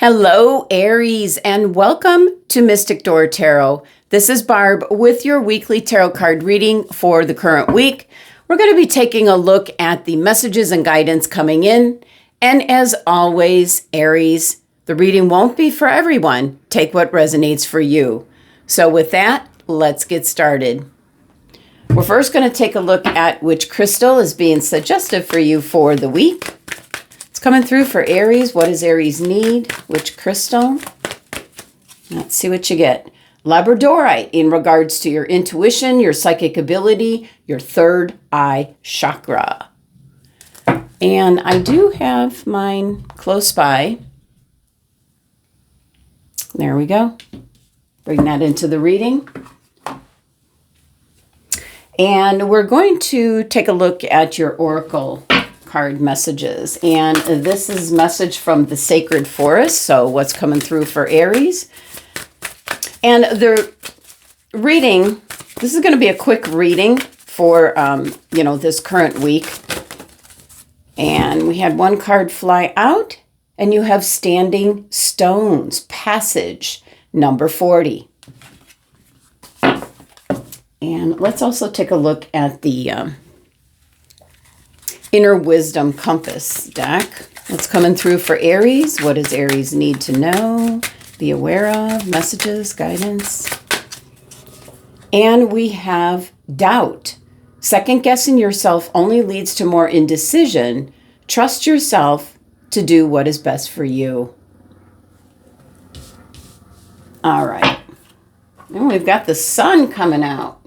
Hello, Aries, and welcome to Mystic Door Tarot. This is Barb with your weekly tarot card reading for the current week. We're going to be taking a look at the messages and guidance coming in. And as always, Aries, the reading won't be for everyone. Take what resonates for you. So with that, let's get started. We're first going to take a look at which crystal is being suggestive for you for the week. Coming through for Aries. What does Aries need? Which crystal? Let's see what you get. Labradorite in regards to your intuition, your psychic ability, your third eye chakra. And I do have mine close by. There we go. Bring that into the reading. And we're going to take a look at your oracle card messages, and this is message from the sacred forest. So what's coming through for Aries? And the reading, this is going to be a quick reading for this current week. And we had one card fly out, and you have standing stones, passage number 40. And let's also take a look at the Inner Wisdom Compass deck. What's coming through for Aries? What does Aries need to know, be aware of, messages, guidance? And we have doubt. Second guessing yourself only leads to more indecision. Trust yourself to do what is best for you. All right. And we've got the sun coming out.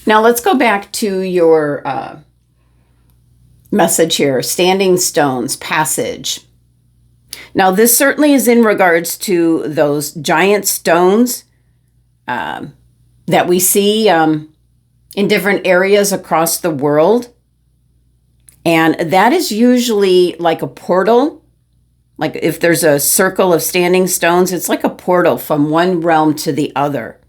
Now let's go back to your message here, standing stones, passage. Now this certainly is in regards to those giant stones that we see in different areas across the world. And that is usually like a portal. Like if there's a circle of standing stones, it's like a portal from one realm to the other.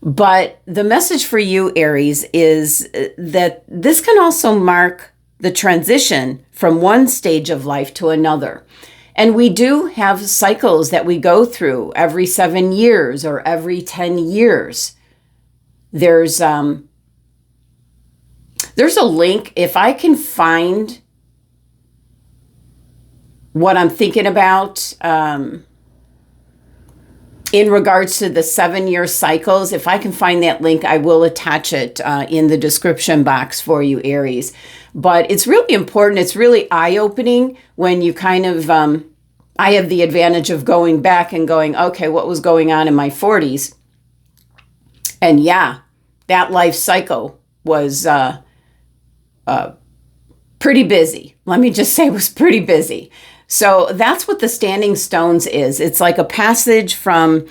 But the message for you, Aries, is that this can also mark the transition from one stage of life to another. And we do have cycles that we go through every 7 years or every 10 years. There's a link. If I can find what I'm thinking about, in regards to the 7-year cycles, if I can find that link, I will attach it in the description box for you, Aries. But it's really important. It's really eye-opening when you kind of, I have the advantage of going back and going, okay, what was going on in my 40s? And yeah, that life cycle was pretty busy. Let me just say it was pretty busy. So that's what the standing stones is. It's like a passage from,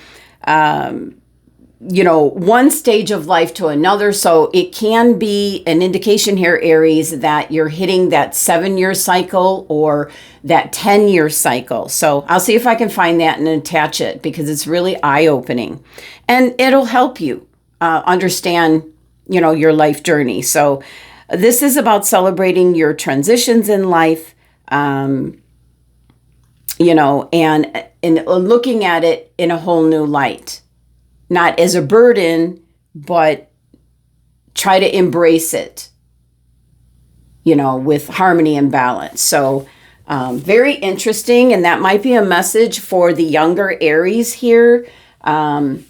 one stage of life to another. So it can be an indication here, Aries, that you're hitting that 7-year cycle or that 10-year cycle. So I'll see if I can find that and attach it because it's really eye-opening. And it'll help you understand, your life journey. So this is about celebrating your transitions in life. And looking at it in a whole new light, not as a burden, but try to embrace it, with harmony and balance. So very interesting. And that might be a message for the younger Aries here. And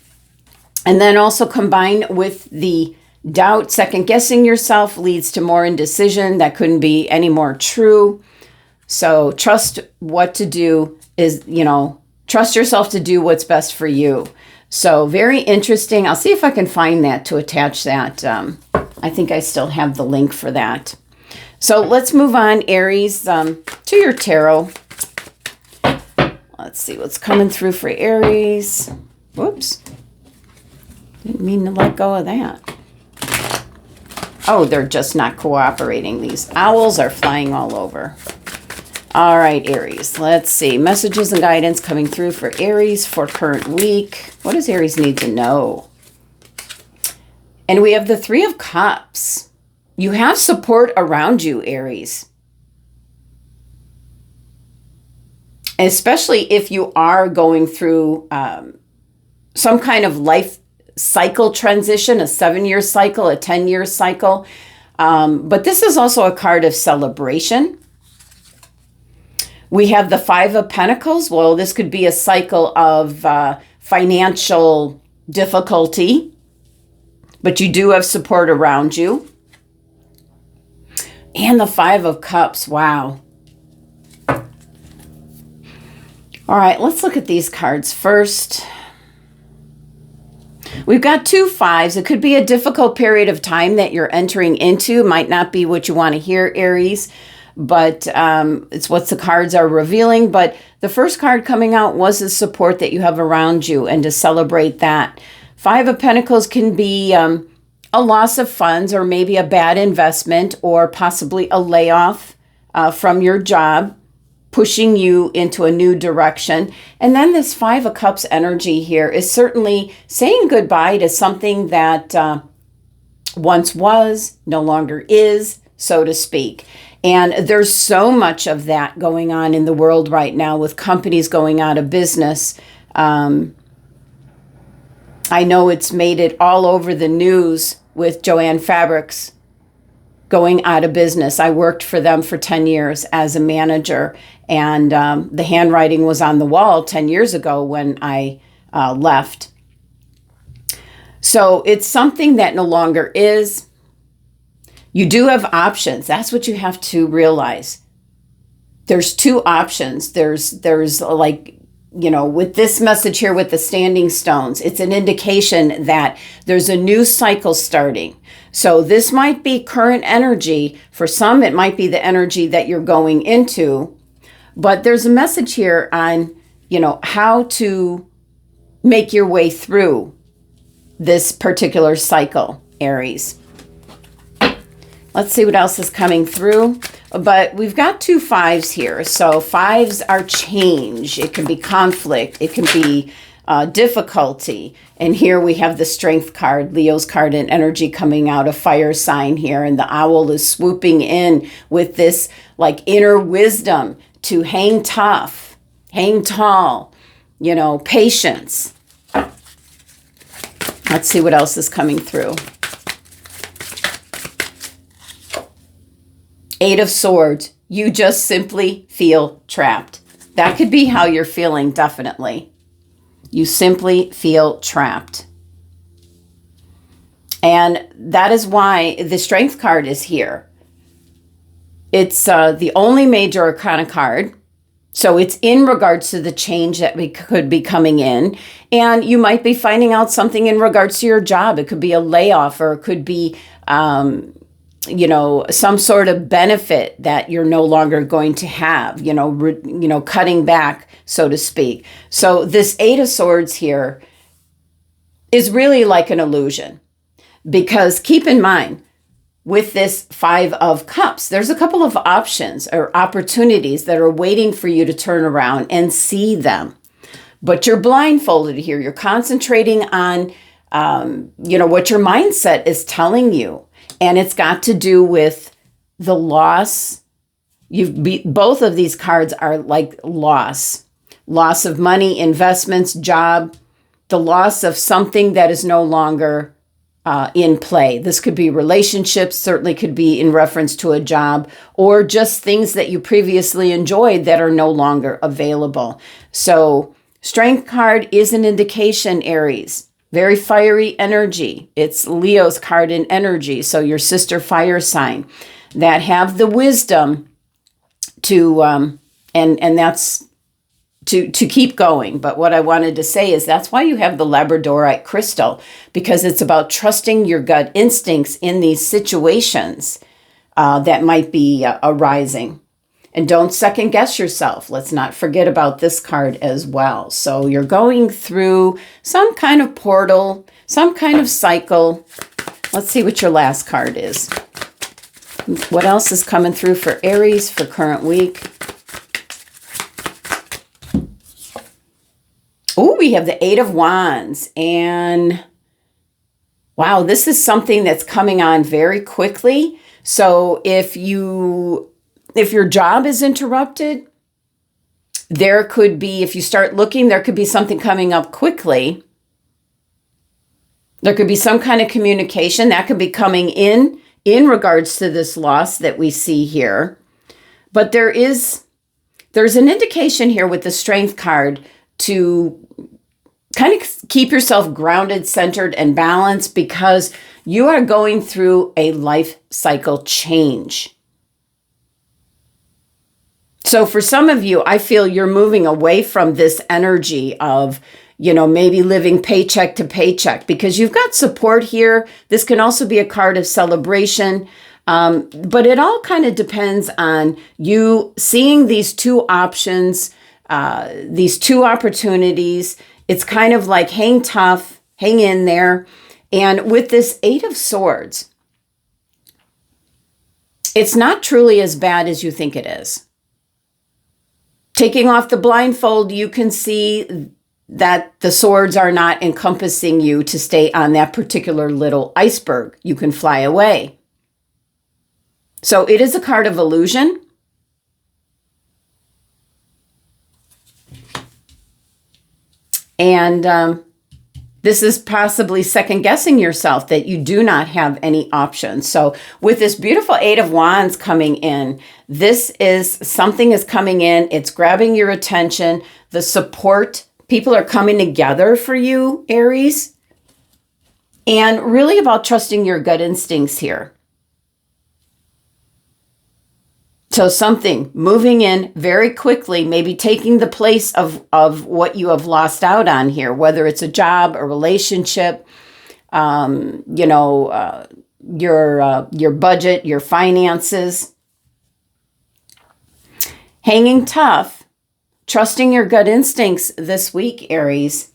then also combined with the doubt, second guessing yourself leads to more indecision. That couldn't be any more true. So trust what to do is, trust yourself to do what's best for you. So very interesting. I'll see if I can find that to attach that. I think I still have the link for that. So let's move on, Aries, to your tarot. Let's see what's coming through for Aries. Whoops. Didn't mean to let go of that. Oh, they're just not cooperating. These owls are flying all over. All right, Aries, let's see. Messages and guidance coming through for Aries for current week. What does Aries need to know? And we have the Three of Cups. You have support around you, Aries. Especially if you are going through some kind of life cycle transition, a 7-year cycle, a 10-year cycle. But this is also a card of celebration. We have the Five of Pentacles. Well, this could be a cycle of financial difficulty, but you do have support around you. And the Five of Cups. Wow. All right, let's look at these cards first. We've got 2 fives. It could be a difficult period of time that you're entering into. Might not be what you want to hear, Aries, but it's what the cards are revealing. But the first card coming out was the support that you have around you, and to celebrate that. Five of Pentacles can be a loss of funds, or maybe a bad investment, or possibly a layoff from your job, pushing you into a new direction. And then this Five of Cups energy here is certainly saying goodbye to something that once was, no longer is, so to speak. And there's so much of that going on in the world right now, with companies going out of business. I know it's made it all over the news with Joanne Fabrics going out of business. I worked for them for 10 years as a manager, and the handwriting was on the wall 10 years ago when I left. So it's something that no longer is. You do have options. That's what you have to realize. There's 2 options. There's like, you know, with this message here with the standing stones, it's an indication that there's a new cycle starting. So this might be current energy. For some, it might be the energy that you're going into. But there's a message here on, you know, how to make your way through this particular cycle, Aries. Let's see what else is coming through. But we've got 2 fives here. So fives are change. It can be conflict. It can be difficulty. And here we have the Strength card, Leo's card, and energy coming out, a fire sign here. And the owl is swooping in with this like inner wisdom to hang tough, hang tall, you know, patience. Let's see what else is coming through. 8 of Swords. You just simply feel trapped. That could be how you're feeling, definitely. You simply feel trapped. And that is why the Strength card is here. It's the only major arcana card. So it's in regards to the change that could be coming in. And you might be finding out something in regards to your job. It could be a layoff, or it could be you know, some sort of benefit that you're no longer going to have, you know, cutting back, so to speak. So this 8 of Swords here is really like an illusion, because keep in mind, with this 5 of Cups, there's a couple of options or opportunities that are waiting for you to turn around and see them. But you're blindfolded here. You're concentrating on, you know, what your mindset is telling you. And it's got to do with the loss. Both of these cards are like loss of money, investments, job, the loss of something that is no longer in play. This could be relationships, certainly could be in reference to a job, or just things that you previously enjoyed that are no longer available. So Strength card is an indication, Aries. Very fiery energy. It's Leo's card in energy. So your sister fire sign that have the wisdom to, and that's to keep going. But what I wanted to say is that's why you have the Labradorite crystal, because it's about trusting your gut instincts in these situations that might be arising. And don't second guess yourself. Let's not forget about this card as well. So you're going through some kind of portal, some kind of cycle. Let's see what your last card is. What else is coming through for Aries for current week? Oh, we have the 8 of Wands. And wow, this is something that's coming on very quickly. So if your job is interrupted, there could be, if you start looking, there could be something coming up quickly. There could be some kind of communication that could be coming in regards to this loss that we see here. But there's an indication here with the Strength card to kind of keep yourself grounded, centered, and balanced, because you are going through a life cycle change. So for some of you, I feel you're moving away from this energy of, maybe living paycheck to paycheck, because you've got support here. This can also be a card of celebration. But it all kind of depends on you seeing these two options, these two opportunities. It's kind of like hang tough, hang in there. And with this Eight of Swords, it's not truly as bad as you think it is. Taking off the blindfold, you can see that the swords are not encompassing you to stay on that particular little iceberg. You can fly away. So it is a card of illusion. And this is possibly second guessing yourself that you do not have any options. So with this beautiful Eight of Wands coming in, something is coming in. It's grabbing your attention. The support, people are coming together for you, Aries. And really about trusting your gut instincts here. So something moving in very quickly, maybe taking the place of what you have lost out on here, whether it's a job, a relationship, your budget, your finances. Hanging tough, trusting your gut instincts this week, Aries.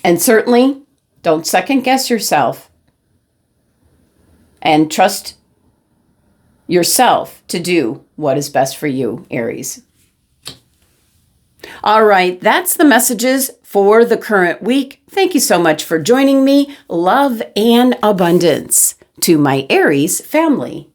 And certainly don't second guess yourself, and trust yourself to do what is best for you, Aries. All right, that's the messages for the current week. Thank you so much for joining me. Love and abundance to my Aries family.